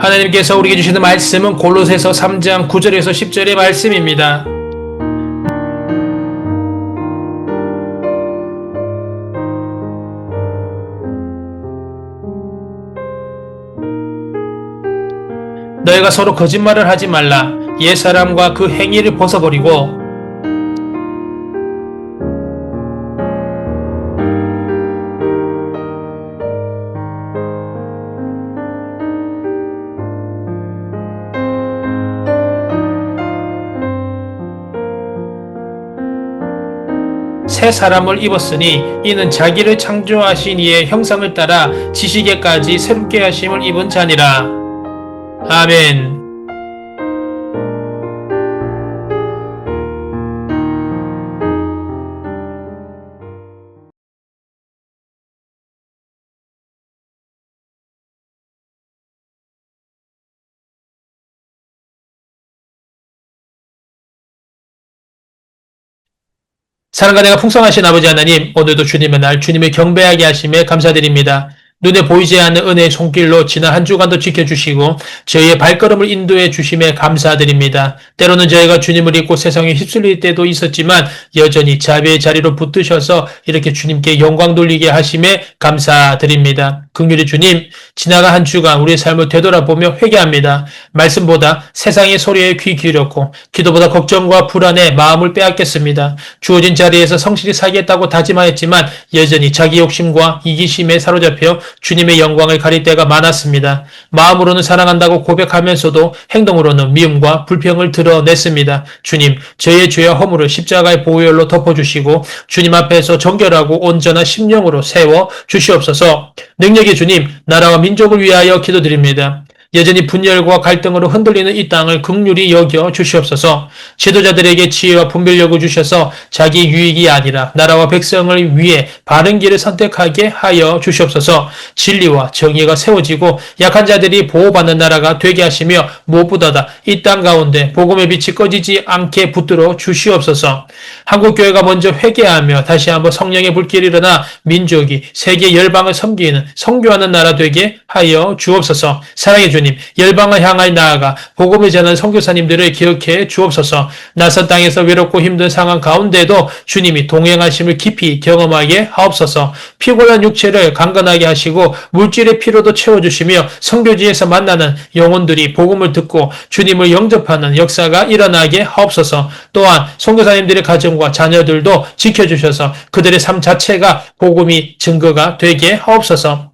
하나님께서 우리에게 주시는 말씀은 골로새서 3장 9절에서 10절의 말씀입니다. 너희가 서로 거짓말을 하지 말라. 옛사람과 그 행위를 벗어버리고 새 사람을 입었으니 이는 자기를 창조하신 이의 형상을 따라 지식에까지 새롭게 하심을 입은 자니라. 아멘. 사랑과 내가 풍성하신 아버지 하나님, 오늘도 주님의 날 주님을 경배하게 하심에 감사드립니다. 눈에 보이지 않는 은혜의 손길로 지난 한 주간도 지켜주시고 저희의 발걸음을 인도해 주심에 감사드립니다. 때로는 저희가 주님을 잊고 세상에 휩쓸릴 때도 있었지만 여전히 자비의 자리로 붙드셔서 이렇게 주님께 영광 돌리게 하심에 감사드립니다. 긍휼히 주님, 지나간 한 주간 우리의 삶을 되돌아보며 회개합니다. 말씀보다 세상의 소리에 귀 기울였고 기도보다 걱정과 불안에 마음을 빼앗겼습니다. 주어진 자리에서 성실히 살겠다고 다짐하였지만 여전히 자기 욕심과 이기심에 사로잡혀 주님의 영광을 가릴 때가 많았습니다. 마음으로는 사랑한다고 고백하면서도 행동으로는 미움과 불평을 드러냈습니다. 주님, 저희의 죄와 허물을 십자가의 보혈로 덮어주시고 주님 앞에서 정결하고 온전한 심령으로 세워 주시옵소서. 능력의 주님, 나라와 민족을 위하여 기도드립니다. 여전히 분열과 갈등으로 흔들리는 이 땅을 긍휼히 여겨 주시옵소서. 지도자들에게 지혜와 분별력을 주셔서 자기 유익이 아니라 나라와 백성을 위해 바른 길을 선택하게 하여 주시옵소서. 진리와 정의가 세워지고 약한 자들이 보호받는 나라가 되게 하시며 무엇보다 이 땅 가운데 복음의 빛이 꺼지지 않게 붙들어 주시옵소서. 한국교회가 먼저 회개하며 다시 한번 성령의 불길이 일어나 민족이 세계 열방을 섬기는 선교하는 나라 되게 하여 주옵소서. 사랑해 주님, 열방을 향하여 나아가 복음을 전하는 선교사님들을 기억해 주옵소서. 낯선 땅에서 외롭고 힘든 상황 가운데도 주님이 동행하심을 깊이 경험하게 하옵소서. 피곤한 육체를 강건하게 하시고 물질의 피로도 채워주시며 선교지에서 만나는 영혼들이 복음을 듣고 주님을 영접하는 역사가 일어나게 하옵소서. 또한 선교사님들의 가정과 자녀들도 지켜주셔서 그들의 삶 자체가 복음이 증거가 되게 하옵소서.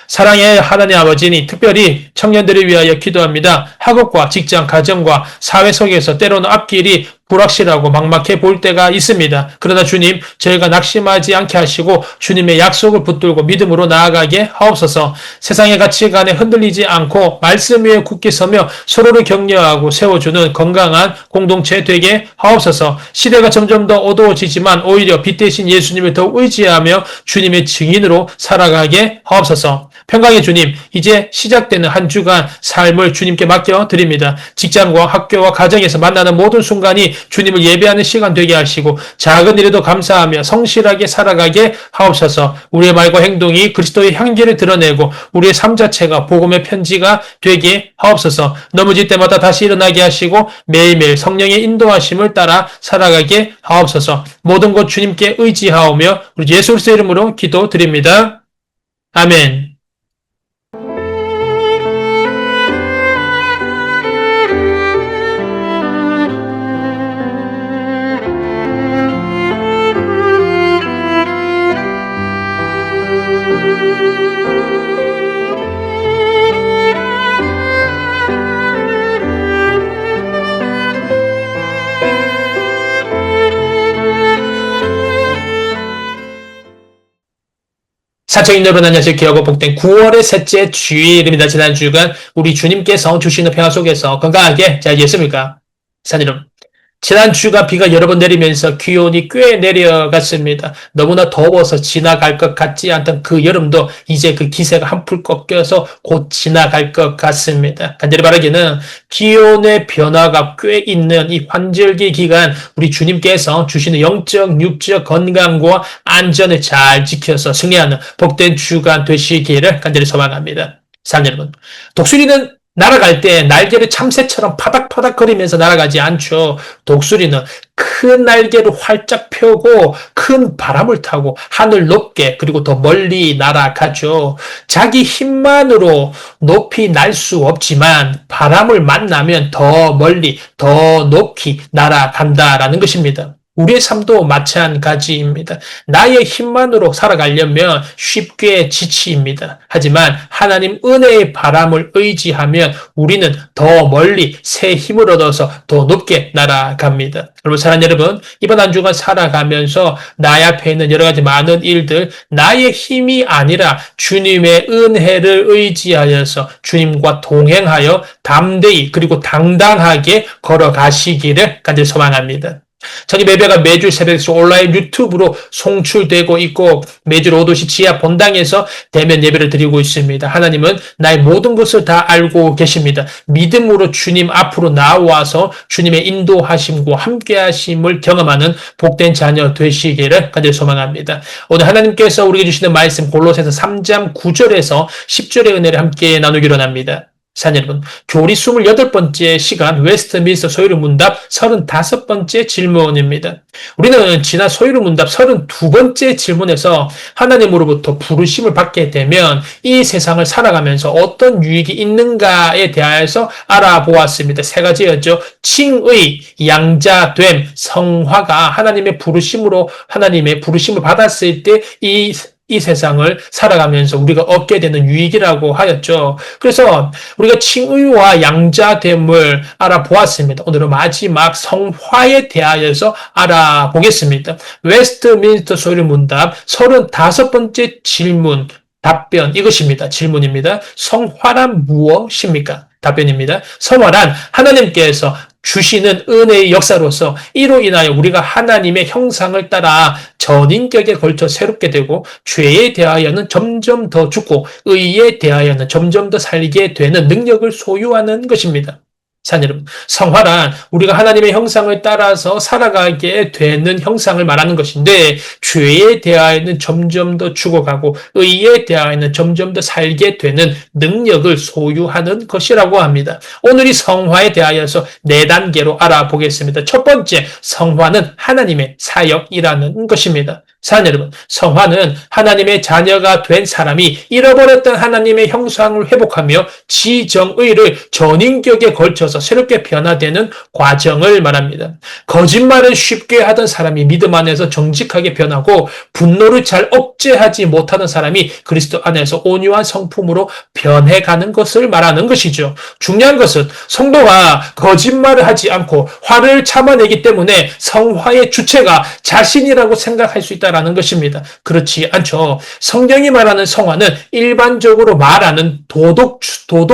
사랑의 하나님 아버지니 특별히 청년들을 위하여 기도합니다. 학업과 직장, 가정과 사회 속에서 때로는 앞길이 불확실하고 막막해 보일 때가 있습니다. 그러나 주님, 저희가 낙심하지 않게 하시고 주님의 약속을 붙들고 믿음으로 나아가게 하옵소서. 세상의 가치관에 흔들리지 않고 말씀 위에 굳게 서며 서로를 격려하고 세워주는 건강한 공동체 되게 하옵소서. 시대가 점점 더 어두워지지만 오히려 빛 대신 예수님을 더욱 의지하며 주님의 증인으로 살아가게 하옵소서. 평강의 주님, 이제 시작되는 한 주간 삶을 주님께 맡겨드립니다. 직장과 학교와 가정에서 만나는 모든 순간이 주님을 예배하는 시간 되게 하시고 작은 일에도 감사하며 성실하게 살아가게 하옵소서. 우리의 말과 행동이 그리스도의 향기를 드러내고 우리의 삶 자체가 복음의 편지가 되게 하옵소서. 넘어질 때마다 다시 일어나게 하시고 매일매일 성령의 인도하심을 따라 살아가게 하옵소서. 모든 것 주님께 의지하오며 우리 예수 그리스도의 이름으로 기도드립니다. 아멘. 사청인 여러분 안녕하세요. 귀하고 복된 9월의 셋째 주일입니다. 지난 주간 우리 주님께서 주시는 평화 속에서 건강하게 잘 지냈습니까? 사님, 지난 주간 비가 여러 번 내리면서 기온이 꽤 내려갔습니다. 너무나 더워서 지나갈 것 같지 않던 그 여름도 이제 그 기세가 한풀 꺾여서 곧 지나갈 것 같습니다. 간절히 바라기는 기온의 변화가 꽤 있는 이 환절기 기간 우리 주님께서 주시는 영적, 육적 건강과 안전을 잘 지켜서 승리하는 복된 주간 되시기를 간절히 소망합니다. 사랑 여러분, 독수리는 날아갈 때 날개를 참새처럼 파닥파닥 거리면서 날아가지 않죠. 독수리는 큰 날개를 활짝 펴고 큰 바람을 타고 하늘 높게 그리고 더 멀리 날아가죠. 자기 힘만으로 높이 날 수 없지만 바람을 만나면 더 멀리 더 높이 날아간다라는 것입니다. 우리의 삶도 마찬가지입니다. 나의 힘만으로 살아가려면 쉽게 지치입니다. 하지만 하나님 은혜의 바람을 의지하면 우리는 더 멀리 새 힘을 얻어서 더 높게 날아갑니다. 여러분, 사랑하는 여러분, 이번 한 주간 살아가면서 나의 앞에 있는 여러 가지 많은 일들, 나의 힘이 아니라 주님의 은혜를 의지하여서 주님과 동행하여 담대히 그리고 당당하게 걸어가시기를 간절히 소망합니다. 저희 예배가 매주 새벽에서 온라인 유튜브로 송출되고 있고 매주 오도시 지하 본당에서 대면 예배를 드리고 있습니다. 하나님은 나의 모든 것을 다 알고 계십니다. 믿음으로 주님 앞으로 나와서 주님의 인도하심과 함께하심을 경험하는 복된 자녀 되시기를 간절히 소망합니다. 오늘 하나님께서 우리에게 주시는 말씀 골로새서 3장 9절에서 10절의 은혜를 함께 나누기로 합니다. 사랑하는 여러분, 교리 28번째 시간 웨스트민스터 소유리 문답 35번째 질문입니다. 우리는 지난 소유리 문답 32번째 질문에서 하나님으로부터 부르심을 받게 되면 이 세상을 살아가면서 어떤 유익이 있는가에 대하여서 알아보았습니다. 세 가지였죠. 칭의, 양자됨, 성화가 하나님의 부르심을 받았을 때 이 세상을 살아가면서 우리가 얻게 되는 유익이라고 하였죠. 그래서 우리가 칭의와 양자됨을 알아보았습니다. 오늘은 마지막 성화에 대하여서 알아보겠습니다. 웨스트민스터 소유리 문답 35번째 질문, 답변 이것입니다. 질문입니다. 성화란 무엇입니까? 답변입니다. 성화란 하나님께서 주시는 은혜의 역사로서 이로 인하여 우리가 하나님의 형상을 따라 전인격에 걸쳐 새롭게 되고 죄에 대하여는 점점 더 죽고 의에 대하여는 점점 더 살게 되는 능력을 소유하는 것입니다. 사랑하는 여러분, 성화란 우리가 하나님의 형상을 따라서 살아가게 되는 형상을 말하는 것인데 죄에 대하여는 점점 더 죽어가고 의에 대하여는 점점 더 살게 되는 능력을 소유하는 것이라고 합니다. 오늘 이 성화에 대하여서 4단계로 알아보겠습니다. 첫 번째, 성화는 하나님의 사역이라는 것입니다. 사랑하는 여러분, 성화는 하나님의 자녀가 된 사람이 잃어버렸던 하나님의 형상을 회복하며 지정의를 전인격에 걸쳐서 새롭게 변화되는 과정을 말합니다. 거짓말을 쉽게 하던 사람이 믿음 안에서 정직하게 변하고 분노를 잘 억제하지 못하는 사람이 그리스도 안에서 온유한 성품으로 변해가는 것을 말하는 것이죠. 중요한 것은 성도가 거짓말을 하지 않고 화를 참아내기 때문에 성화의 주체가 자신이라고 생각할 수 있다는 것입니다. 그렇지 않죠. 성경이 말하는 성화는 일반적으로 말하는 도덕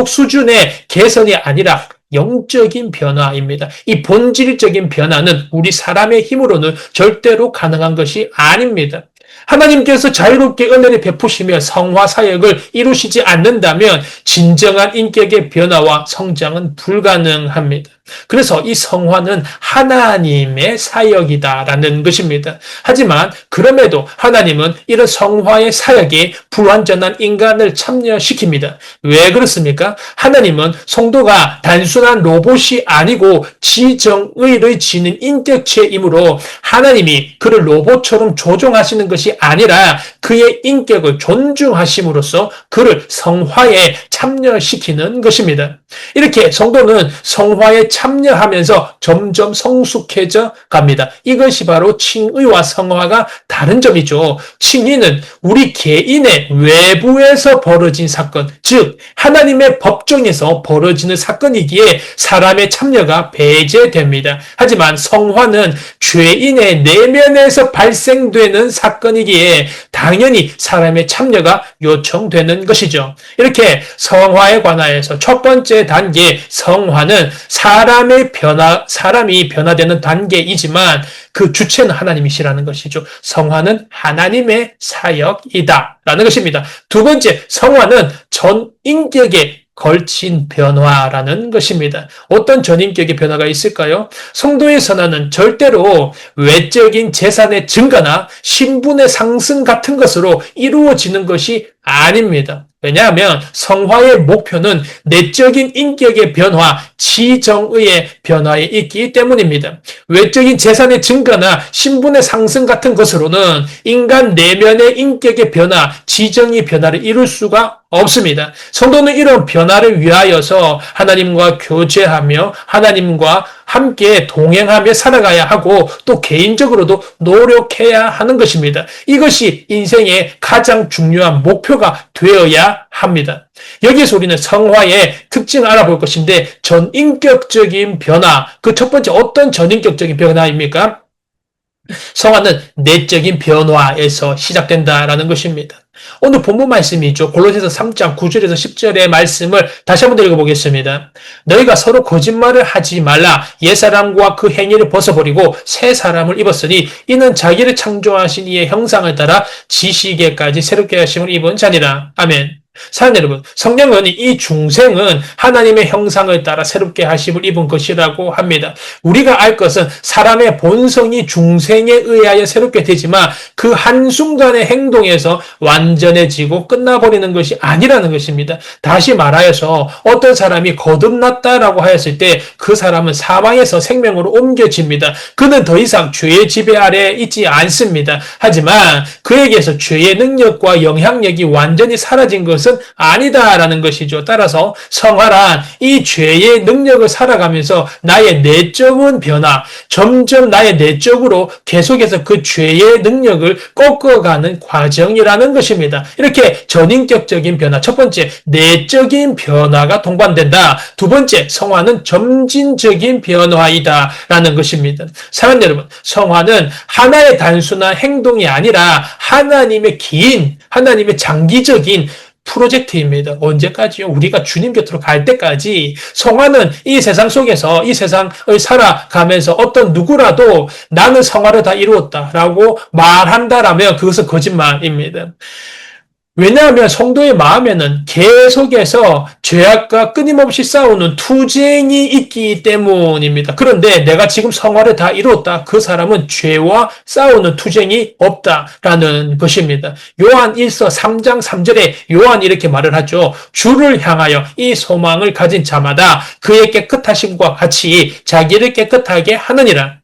수준의 개선이 아니라 영적인 변화입니다. 이 본질적인 변화는 우리 사람의 힘으로는 절대로 가능한 것이 아닙니다. 하나님께서 자유롭게 은혜를 베푸시며 성화 사역을 이루시지 않는다면 진정한 인격의 변화와 성장은 불가능합니다. 그래서 이 성화는 하나님의 사역이다라는 것입니다. 하지만 그럼에도 하나님은 이런 성화의 사역에 불완전한 인간을 참여시킵니다. 왜 그렇습니까? 하나님은 성도가 단순한 로봇이 아니고 지정의를 지닌 인격체이므로 하나님이 그를 로봇처럼 조종하시는 것이 아니라 그의 인격을 존중하심으로써 그를 성화에 참여시키는 것입니다. 이렇게 성도는 성화에 참여하면서 점점 성숙해져 갑니다. 이것이 바로 칭의와 성화가 다른 점이죠. 칭의는 우리 개인의 외부에서 벌어진 사건, 즉 하나님의 법정에서 벌어지는 사건이기에 사람의 참여가 배제됩니다. 하지만 성화는 죄인의 내면에서 발생되는 사건이기에 당연히 사람의 참여가 요청되는 것이죠. 이렇게 성화에 관하여서 첫 번째 단계 성화는 사람이 변화되는 단계이지만 그 주체는 하나님이시라는 것이죠. 성화는 하나님의 사역이다라는 것입니다. 두 번째, 성화는 전인격의 걸친 변화라는 것입니다. 어떤 전인격의 변화가 있을까요? 성도의 선언은 절대로 외적인 재산의 증가나 신분의 상승 같은 것으로 이루어지는 것이 아닙니다. 왜냐하면 성화의 목표는 내적인 인격의 변화, 지정의의 변화에 있기 때문입니다. 외적인 재산의 증가나 신분의 상승 같은 것으로는 인간 내면의 인격의 변화, 지정의 변화를 이룰 수가 없습니다. 성도는 이런 변화를 위하여서 하나님과 교제하며 하나님과 함께 동행하며 살아가야 하고 또 개인적으로도 노력해야 하는 것입니다. 이것이 인생의 가장 중요한 목표가 되어야 합니다. 여기서 우리는 성화의 특징을 알아볼 것인데 전인격적인 변화, 그 첫 번째 어떤 전인격적인 변화입니까? 성화는 내적인 변화에서 시작된다라는 것입니다. 오늘 본문 말씀이죠. 골로새서 3장 9절에서 10절의 말씀을 다시 한번 읽어보겠습니다. 너희가 서로 거짓말을 하지 말라. 옛사람과 그 행위를 벗어버리고 새 사람을 입었으니 이는 자기를 창조하신 이의 형상을 따라 지시기에까지 새롭게 하심을 입은 자니라. 아멘. 사랑하는 여러분, 성령은 이 중생은 하나님의 형상을 따라 새롭게 하심을 입은 것이라고 합니다. 우리가 알 것은 사람의 본성이 중생에 의하여 새롭게 되지만 그 한순간의 행동에서 완전해지고 끝나버리는 것이 아니라는 것입니다. 다시 말하여서 어떤 사람이 거듭났다라고 하였을 때 그 사람은 사망에서 생명으로 옮겨집니다. 그는 더 이상 죄의 지배 아래에 있지 않습니다. 하지만 그에게서 죄의 능력과 영향력이 완전히 사라진 것은 아니다라는 것이죠. 따라서 성화란 이 죄의 능력을 살아가면서 나의 내적인 변화, 점점 나의 내적으로 계속해서 그 죄의 능력을 꺾어가는 과정이라는 것입니다. 이렇게 전인격적인 변화, 첫 번째 내적인 변화가 동반된다. 두 번째 성화는 점진적인 변화이다라는 것입니다. 사랑하는 여러분, 성화는 하나의 단순한 행동이 아니라 하나님의 하나님의 장기적인 프로젝트입니다. 언제까지요? 우리가 주님 곁으로 갈 때까지. 성화는 이 세상 속에서 이 세상을 살아가면서 어떤 누구라도 나는 성화를 다 이루었다라고 말한다라면 그것은 거짓말입니다. 왜냐하면 성도의 마음에는 계속해서 죄악과 끊임없이 싸우는 투쟁이 있기 때문입니다. 그런데 내가 지금 성화를 다 이루었다. 그 사람은 죄와 싸우는 투쟁이 없다라는 것입니다. 요한 1서 3장 3절에 요한이 이렇게 말을 하죠. 주를 향하여 이 소망을 가진 자마다 그의 깨끗하심과 같이 자기를 깨끗하게 하느니라.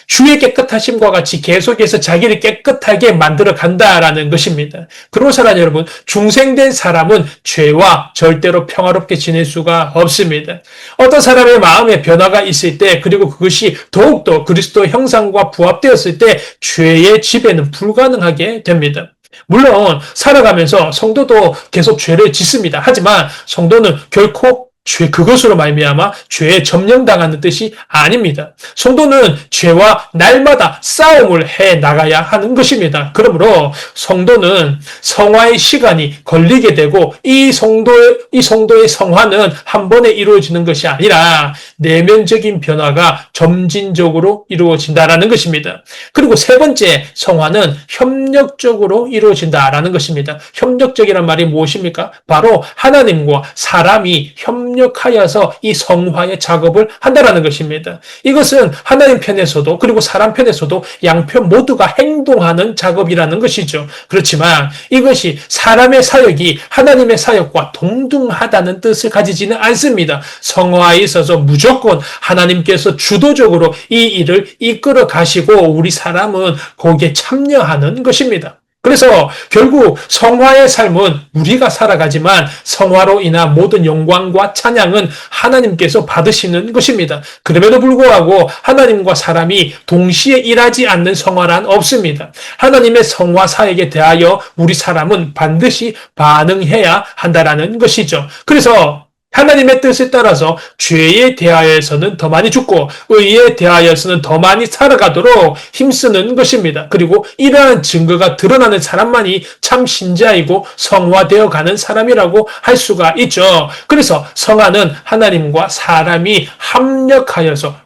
주의 깨끗하심과 같이 계속해서 자기를 깨끗하게 만들어 간다라는 것입니다. 그러사란 여러분, 중생된 사람은 죄와 절대로 평화롭게 지낼 수가 없습니다. 어떤 사람의 마음에 변화가 있을 때, 그리고 그것이 더욱더 그리스도 형상과 부합되었을 때 죄의 지배는 불가능하게 됩니다. 물론 살아가면서 성도도 계속 죄를 짓습니다. 하지만 성도는 결코 그것으로 말미암아 죄에 점령당하는 뜻이 아닙니다. 성도는 죄와 날마다 싸움을 해 나가야 하는 것입니다. 그러므로 성도는 성화의 시간이 걸리게 되고 이 성도의 성화는 한 번에 이루어지는 것이 아니라 내면적인 변화가 점진적으로 이루어진다라는 것입니다. 그리고 세 번째 성화는 협력적으로 이루어진다라는 것입니다. 협력적이란 말이 무엇입니까? 바로 하나님과 사람이 협력하여서 이 성화의 작업을 한다라는 것입니다. 이것은 하나님 편에서도 그리고 사람 편에서도 양편 모두가 행동하는 작업이라는 것이죠. 그렇지만 이것이 사람의 사역이 하나님의 사역과 동등하다는 뜻을 가지지는 않습니다. 성화에 있어서 무조건 하나님께서 주도적으로 이 일을 이끌어 가시고 우리 사람은 거기에 참여하는 것입니다. 그래서 결국 성화의 삶은 우리가 살아가지만 성화로 인한 모든 영광과 찬양은 하나님께서 받으시는 것입니다. 그럼에도 불구하고 하나님과 사람이 동시에 일하지 않는 성화란 없습니다. 하나님의 성화 사역에 대하여 우리 사람은 반드시 반응해야 한다라는 것이죠. 그래서 하나님의 뜻에 따라서 죄에 대하여서는 더 많이 죽고 의에 대하여서는 더 많이 살아가도록 힘쓰는 것입니다. 그리고 이러한 증거가 드러나는 사람만이 참 신자이고 성화되어 가는 사람이라고 할 수가 있죠. 그래서 성화는 하나님과 사람이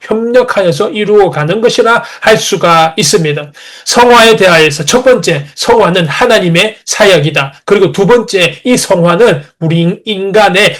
협력하여서 이루어가는 것이라 할 수가 있습니다. 성화에 대하여서 첫 번째, 성화는 하나님의 사역이다. 그리고 두 번째, 이 성화는 우리 인간의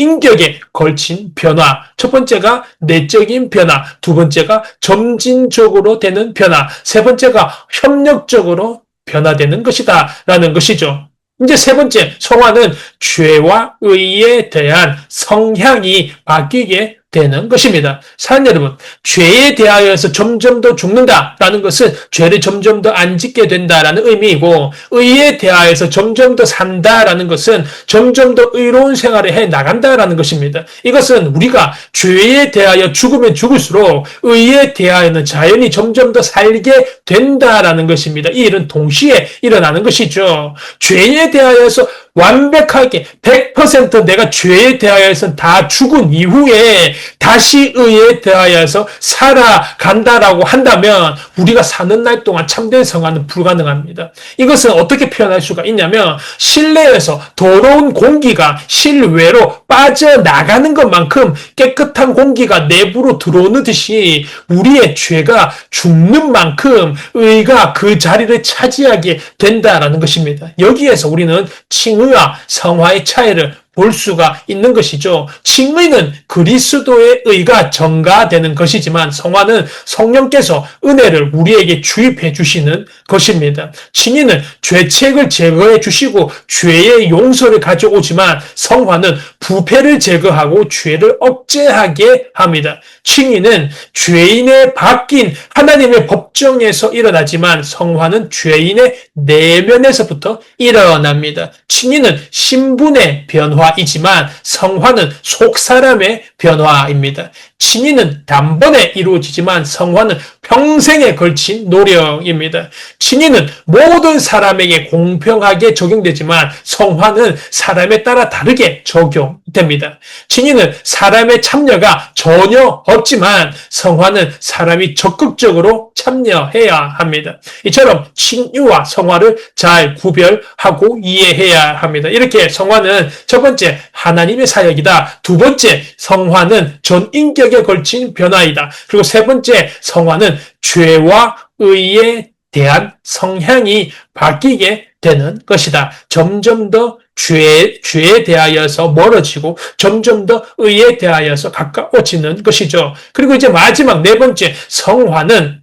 인격에 걸친 변화. 첫 번째가 내적인 변화, 두 번째가 점진적으로 되는 변화, 세 번째가 협력적으로 변화되는 것이다 라는 것이죠. 이제 세 번째, 성화는 죄와 의에 대한 성향이 바뀌게 되는 것입니다. 사랑하는 여러분, 죄에 대하여서 점점 더 죽는다라는 것은 죄를 점점 더 안 짓게 된다라는 의미이고, 의에 대하여서 점점 더 산다라는 것은 점점 더 의로운 생활을 해 나간다라는 것입니다. 이것은 우리가 죄에 대하여 죽으면 죽을수록 의에 대하여는 자연히 점점 더 살게 된다라는 것입니다. 이 일은 동시에 일어나는 것이죠. 죄에 대하여서 완벽하게 100% 내가 죄에 대하여서 다 죽은 이후에 다시 의에 대하여서 살아간다라고 한다면 우리가 사는 날 동안 참된 성화는 불가능합니다. 이것은 어떻게 표현할 수가 있냐면 실내에서 더러운 공기가 실외로 빠져나가는 것만큼 깨끗한 공기가 내부로 들어오는 듯이 우리의 죄가 죽는 만큼 의가 그 자리를 차지하게 된다라는 것입니다. 여기에서 우리는 칭의와 성화의 차이를 볼 수가 있는 것이죠. 칭의는 그리스도의 의가 전가되는 것이지만 성화는 성령께서 은혜를 우리에게 주입해 주시는 것입니다. 칭의는 죄책을 제거해 주시고 죄의 용서를 가져오지만 성화는 부패를 제거하고 죄를 억제하게 합니다. 칭의는 죄인의 바뀐 하나님의 법정에서 일어나지만 성화는 죄인의 내면에서부터 일어납니다. 칭의는 신분의 변화이지만 성화는 속사람의 변화입니다. 칭의는 단번에 이루어지지만 성화는 평생에 걸친 노력입니다. 칭의는 모든 사람에게 공평하게 적용되지만 성화는 사람에 따라 다르게 적용됩니다. 칭의는 사람의 참여가 전혀 없지만 성화는 사람이 적극적으로 참여해야 합니다. 이처럼 칭의와 성화를 잘 구별하고 이해해야 합니다. 이렇게 성화는 첫 번째 하나님의 사역이다. 두 번째 성화는 전인격에 걸친 변화이다. 그리고 세 번째 성화는 죄와 의에 대한 성향이 바뀌게 되는 것이다. 점점 더 죄에 대하여서 멀어지고 점점 더 의에 대하여서 가까워지는 것이죠. 그리고 이제 마지막 네 번째 성화는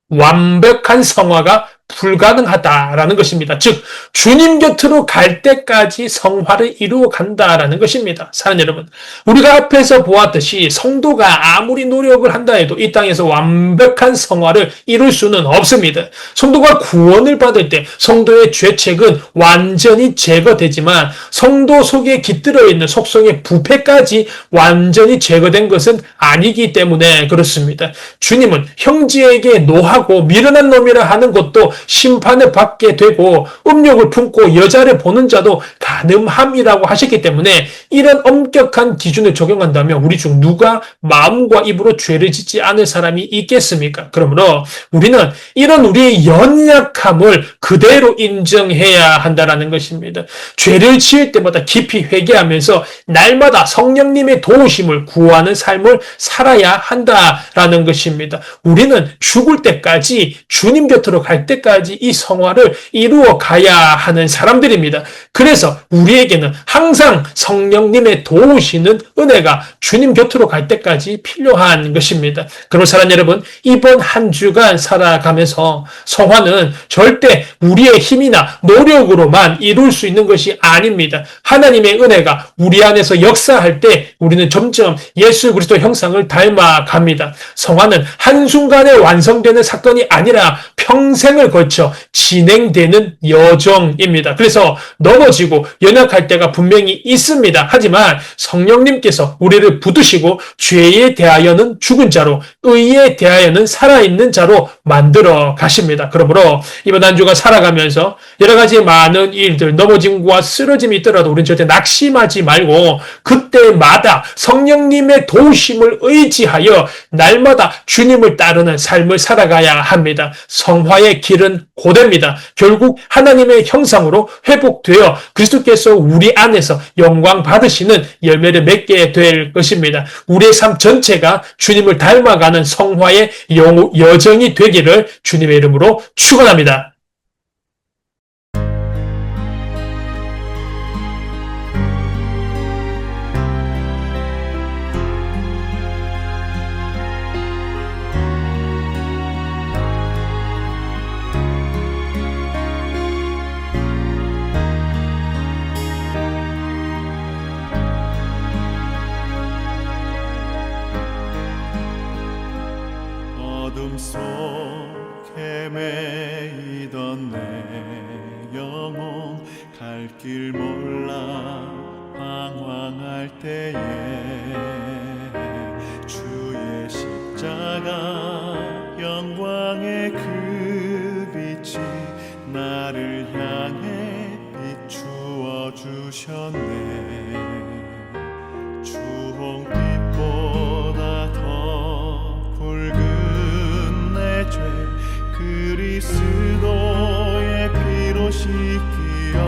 완벽한 성화가 불가능하다라는 것입니다. 즉 주님 곁으로 갈 때까지 성화를 이루어 간다라는 것입니다. 사랑하는 여러분, 우리가 앞에서 보았듯이 성도가 아무리 노력을 한다 해도 이 땅에서 완벽한 성화를 이룰 수는 없습니다. 성도가 구원을 받을 때 성도의 죄책은 완전히 제거되지만 성도 속에 깃들어 있는 속성의 부패까지 완전히 제거된 것은 아니기 때문에 그렇습니다. 주님은 형제에게 노하고 미련한 놈이라 하는 것도 심판을 받게 되고 음욕을 품고 여자를 보는 자도 간음함이라고 하셨기 때문에 이런 엄격한 기준을 적용한다면 우리 중 누가 마음과 입으로 죄를 짓지 않을 사람이 있겠습니까? 그러므로 우리는 이런 우리의 연약함을 그대로 인정해야 한다는 것입니다. 죄를 지을 때마다 깊이 회개하면서 날마다 성령님의 도우심을 구하는 삶을 살아야 한다라는 것입니다. 우리는 죽을 때까지 주님 곁으로 갈 때까지 이 성화를 이루어 가야 하는 사람들입니다. 그래서 우리에게는 항상 성령님의 도우시는 은혜가 주님 곁으로 갈 때까지 필요한 것입니다. 그럼 사랑하는 여러분, 이번 한 주간 살아가면서 성화는 절대 우리의 힘이나 노력으로만 이룰 수 있는 것이 아닙니다. 하나님의 은혜가 우리 안에서 역사할 때 우리는 점점 예수 그리스도 형상을 닮아갑니다. 성화는 한순간에 완성되는 사건이 아니라 평생을 걸쳐 진행되는 여정입니다. 그래서 넘어지고 연약할 때가 분명히 있습니다. 하지만 성령님께서 우리를 붙드시고 죄에 대하여는 죽은 자로 의에 대하여는 살아있는 자로 만들어 가십니다. 그러므로 이번 한 주가 살아가면서 여러 가지 많은 일들, 넘어짐과 쓰러짐이 있더라도 우리는 절대 낙심하지 말고 그때마다 성령님의 도우심을 의지하여 날마다 주님을 따르는 삶을 살아가야 합니다. 성화의 길은 고됩니다. 결국 하나님의 형상으로 회복되어 그리스도께서 우리 안에서 영광 받으시는 열매를 맺게 될 것입니다. 우리의 삶 전체가 주님을 닮아가는 성화의 여정이 되기를 주님의 이름으로 축원합니다. 헤매이던 내 영혼 갈 길 몰라 방황할 때에 주의 십자가 영광의 그 빛이 나를 향해 비추어 주셨네. 주홍빛보다 더 붉은 내 죄 그리스도의 피로 씻기어